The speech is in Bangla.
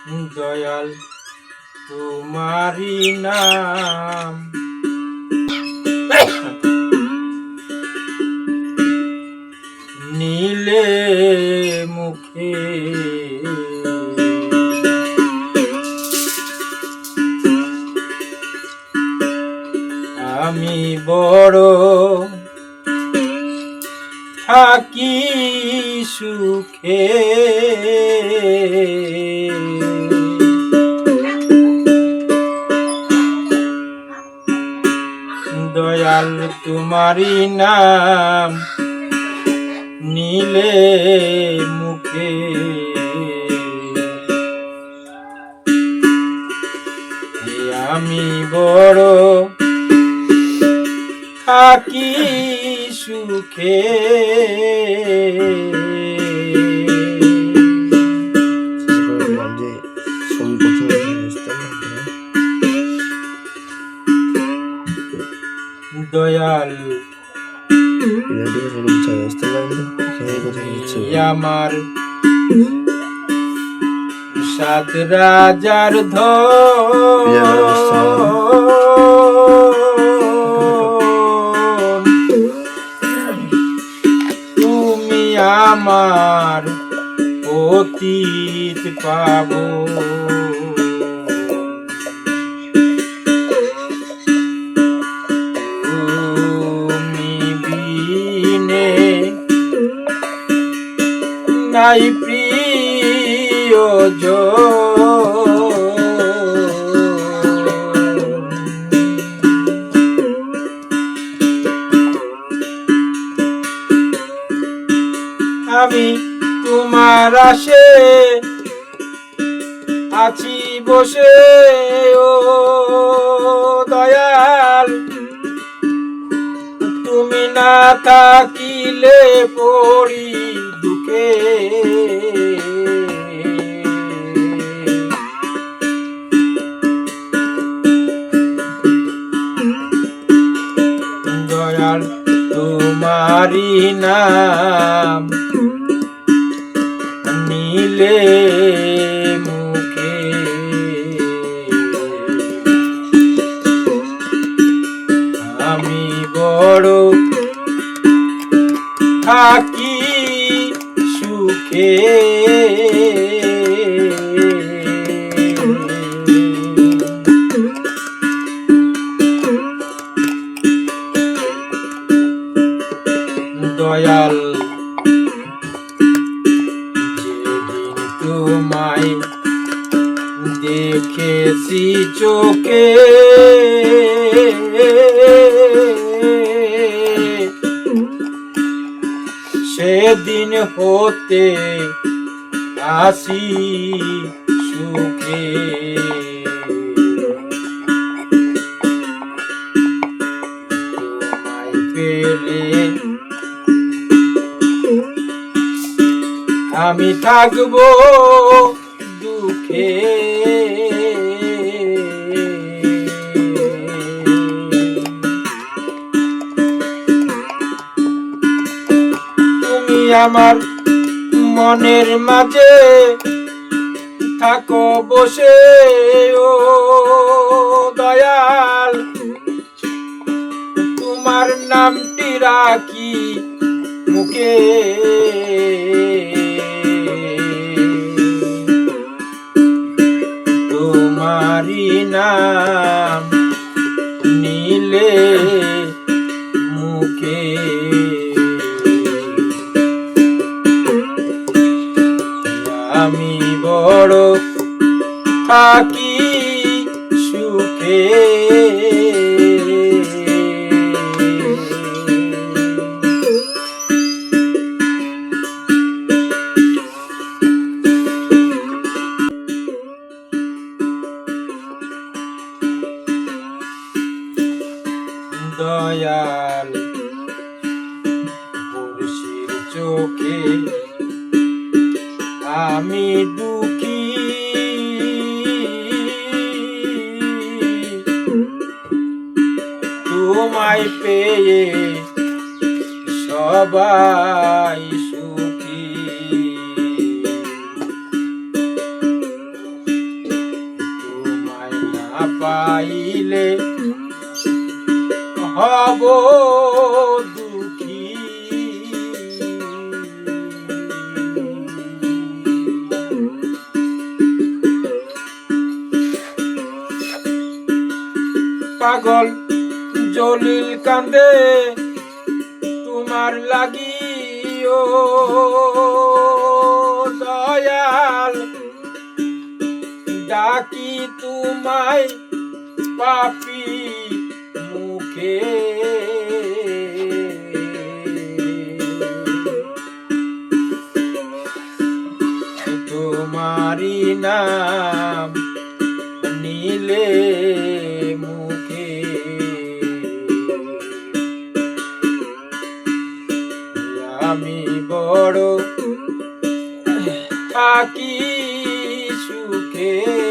দয়াল তোমারি নাম নীলে মুখে আমি বড় থাকি সুখে দয়াল তোমারি নাম নীলে মুখে আমি বড় থাকি সুখে দয়াল আমার সাত রাজার তুমি আমার অতীত পাবো নাই আমি তোমার আশে আছি বসে ও দয়াল তুমি না থাকিলে পড়ি দুঃখে দয়াল তোমারি নাম নীলে মুখে আমি বড় থাকি সুখে দয়াল যেদিন তোমায় দেখেছি চোখে সেদিন হতে আসি সুখে তোমায় পেলে আমি থাকবো দুঃখে তুমি আমার মনের মাঝে থাকো বসে ও দয়াল তোমার নামটি রাখি মুখে তোমারি নাম নীলে মুখে আমি বড় থাকি সুখে দয়াল মুর্শিদ চোখে আমি দুঃখী তোমায় পেয়ে সবাই সুখী পাইলে হব দুঃখী। পাগল জলিল কান্দে তোমার লাগিও দয়াল, ডাকি তোমায় পাপী মুখে। তোমারি নাম নিলে মুখে, আমি বড় থাকি সুখে।